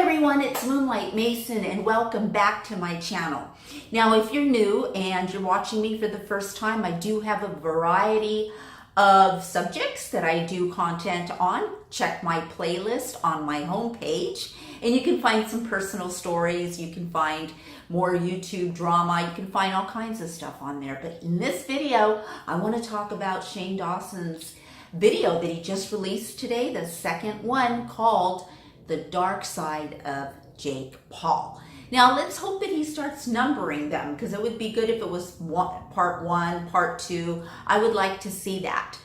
everyone, it's Moonlight Mason and welcome back to my channel. Now if you're new and you're watching me for the first time, I do have a variety of subjects that I do content on. Check my playlist on my homepage and you can find some personal stories, you can find more YouTube drama, you can find all kinds of stuff on there. But in this video, I want to talk about Shane Dawson's video that he just released today, the second one, called The Dark Side of Jake Paul. Now let's hope that he starts numbering them, because it would be good if it was part one, part two. I would like to see that.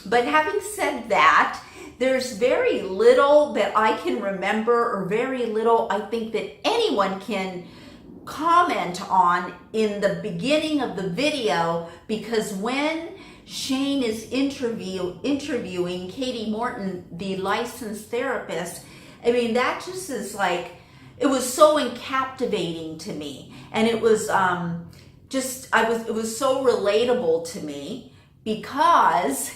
But having said that, there's very little that I can remember, or very little I think that anyone can comment on in the beginning of the video, because when Shane is interviewing Katie Morton, the licensed therapist, I mean, that just is like, it was so captivating to me. And it was it was so relatable to me, because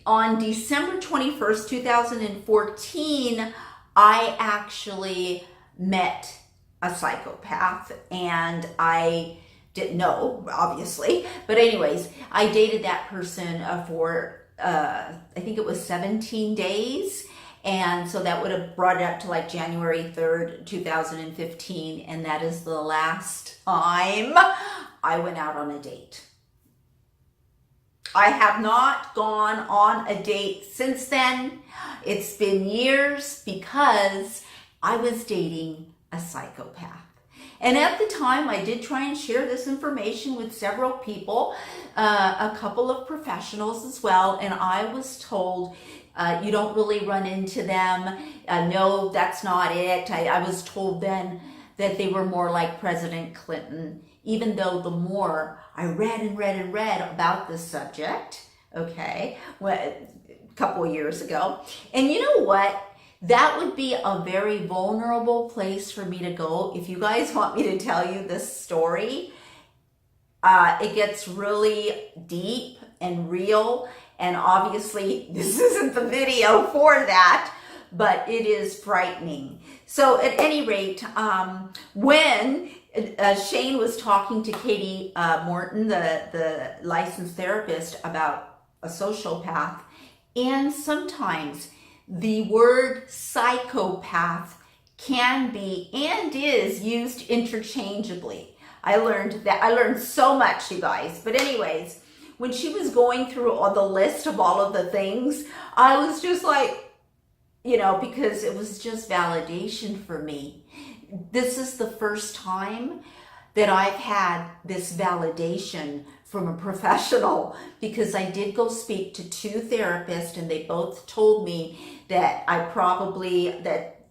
on December 21st, 2014, I actually met a psychopath, and I didn't know, obviously, but anyways, I dated that person for I think it was 17 days. And so that would have brought it up to like January 3rd, 2015. And that is the last time I went out on a date. I have not gone on a date since then. It's been years, because I was dating a psychopath. And at the time, I did try and share this information with several people, a couple of professionals as well. And I was told, you don't really run into them. No, that's not it. I was told then that they were more like President Clinton, even though the more I read and read and read about this subject, okay, a couple of years ago. And you know what? That would be a very vulnerable place for me to go. If you guys want me to tell you this story, it gets really deep and real. And obviously, this isn't the video for that, but it is frightening. So at any rate, when Shane was talking to Katie Morton, the licensed therapist, about a sociopath, and sometimes the word psychopath can be and is used interchangeably. I learned so much, you guys. But anyways, when she was going through all the list of all of the things, I was just like, you know, because it was just validation for me. This is the first time that I've had this validation from a professional, because I did go speak to two therapists, and they both told me that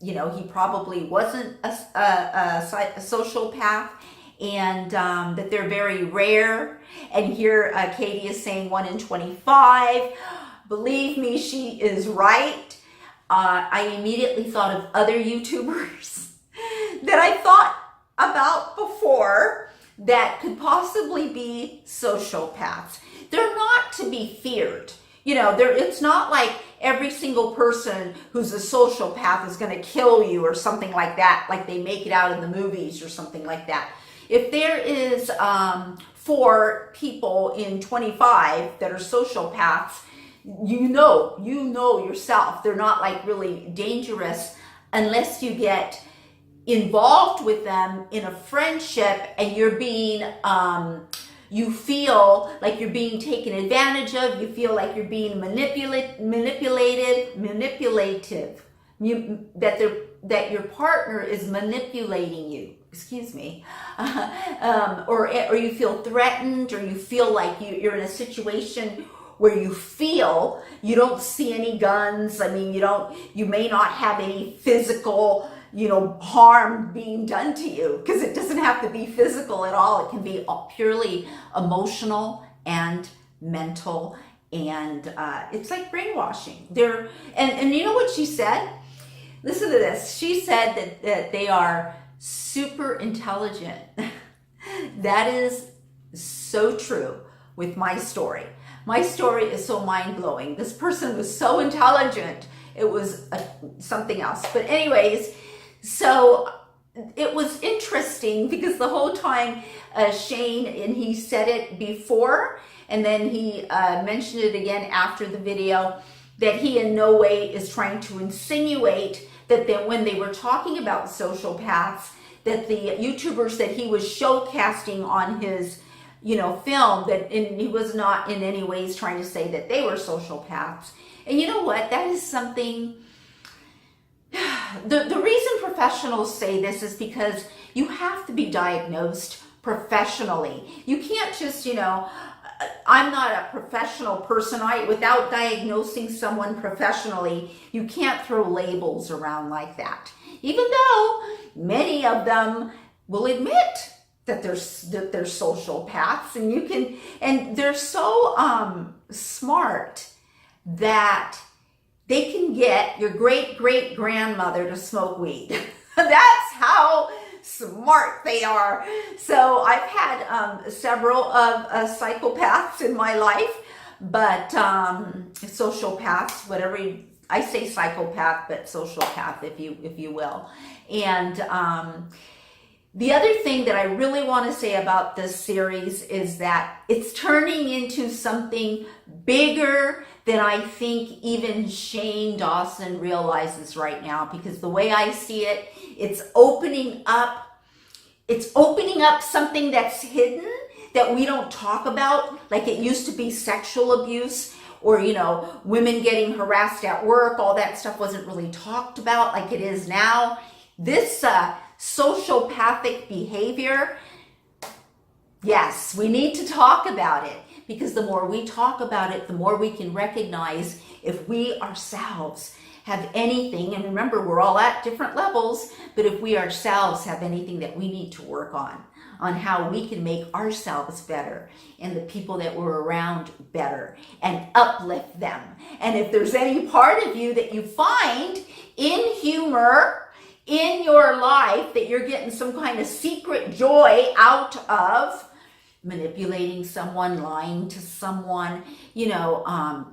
he probably wasn't a sociopath, and that they're very rare. And here Katie is saying 1 in 25. Believe me, she is right. I immediately thought of other YouTubers that I thought about before that could possibly be sociopaths. They're not to be feared. You know, it's not like every single person who's a sociopath is going to kill you or something like that, like they make it out in the movies or something like that. If there is 4 people in 25 that are sociopaths, you know yourself, they're not like really dangerous unless you get involved with them in a friendship and you're being, you feel like you're being taken advantage of, you feel like you're being manipulative, that your partner is manipulating you. Excuse me, or you feel threatened, or you feel like you're in a situation where you feel you don't see any guns. I mean, you may not have any physical, harm being done to you, because it doesn't have to be physical at all. It can be purely emotional and mental, and it's like brainwashing. And you know what she said? Listen to this. She said that they are super intelligent. That is so true with my story. My story is so mind-blowing. This person was so intelligent it was something else. But anyways, so it was interesting because the whole time Shane, and he said it before, and then he mentioned it again after the video, that he in no way is trying to insinuate that when they were talking about sociopaths, that the YouTubers that he was showcasting on his, film, he was not in any ways trying to say that they were sociopaths. And you know what? That is something, the reason professionals say this is because you have to be diagnosed professionally. You can't just, I'm not a professional person. Without diagnosing someone professionally, you can't throw labels around like that. Even though many of them will admit that they're sociopaths, and they're so smart that they can get your great-great-grandmother to smoke weed. That's how smart they are. So I've had several of psychopaths in my life, but sociopaths, whatever I say, psychopath, but sociopath, if you will. And the other thing that I really want to say about this series is that it's turning into something bigger than I think even Shane Dawson realizes right now, because the way I see it, it's opening up something that's hidden that we don't talk about, like it used to be sexual abuse, or women getting harassed at work. All that stuff wasn't really talked about like it is now. This sociopathic behavior, yes, we need to talk about it, because the more we talk about it, the more we can recognize if we ourselves have anything, and remember, we're all at different levels, but if we ourselves have anything that we need to work on how we can make ourselves better and the people that we're around better and uplift them. And if there's any part of you that you find in humor in your life that you're getting some kind of secret joy out of, manipulating someone, lying to someone,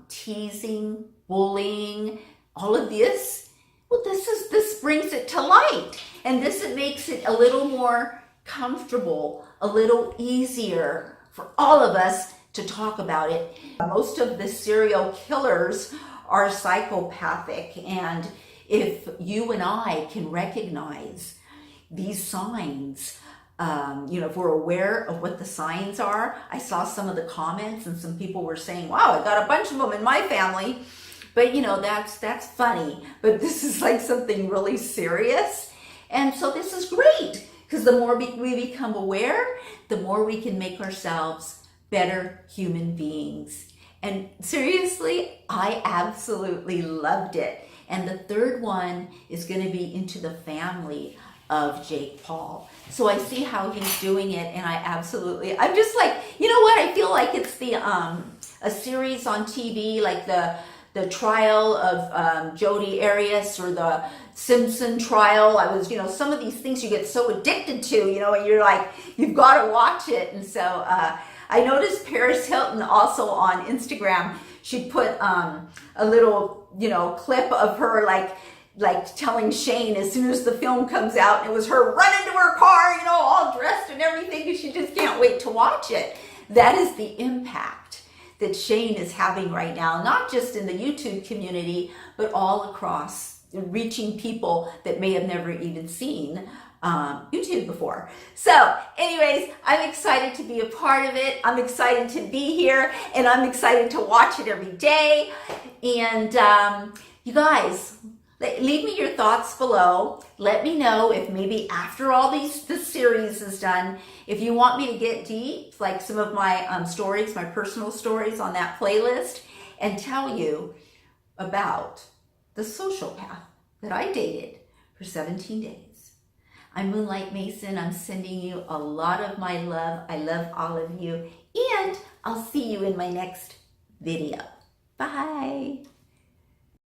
teasing, bullying, all of this, well, this brings it to light, and this makes it a little more comfortable, a little easier for all of us to talk about it. Most of the serial killers are psychopathic, and if you and I can recognize these signs, if we're aware of what the signs are. I saw some of the comments, and some people were saying, wow, I got a bunch of them in my family. But that's funny, but this is like something really serious. And so this is great, because the more we become aware, the more we can make ourselves better human beings. And seriously, I absolutely loved it. And the third one is going to be into the family of Jake Paul. So I see how he's doing it, and I'm just like, I feel like it's the a series on TV, like the trial of Jodi Arias, or the Simpson trial. I was, some of these things you get so addicted to, and you're like, you've got to watch it. And so I noticed Paris Hilton also on Instagram, she put a little, clip of her like telling Shane as soon as the film comes out, and it was her running to her car, all dressed and everything, and she just can't wait to watch it. That is the impact that Shane is having right now, not just in the YouTube community, but all across, reaching people that may have never even seen YouTube before. So anyways, I'm excited to be a part of it. I'm excited to be here, and I'm excited to watch it every day. And you guys, leave me your thoughts below. Let me know if maybe after all this series is done, if you want me to get deep, like some of my stories, my personal stories on that playlist, and tell you about the sociopath that I dated for 17 days. I'm Moonlight Mason. I'm sending you a lot of my love. I love all of you, and I'll see you in my next video. Bye.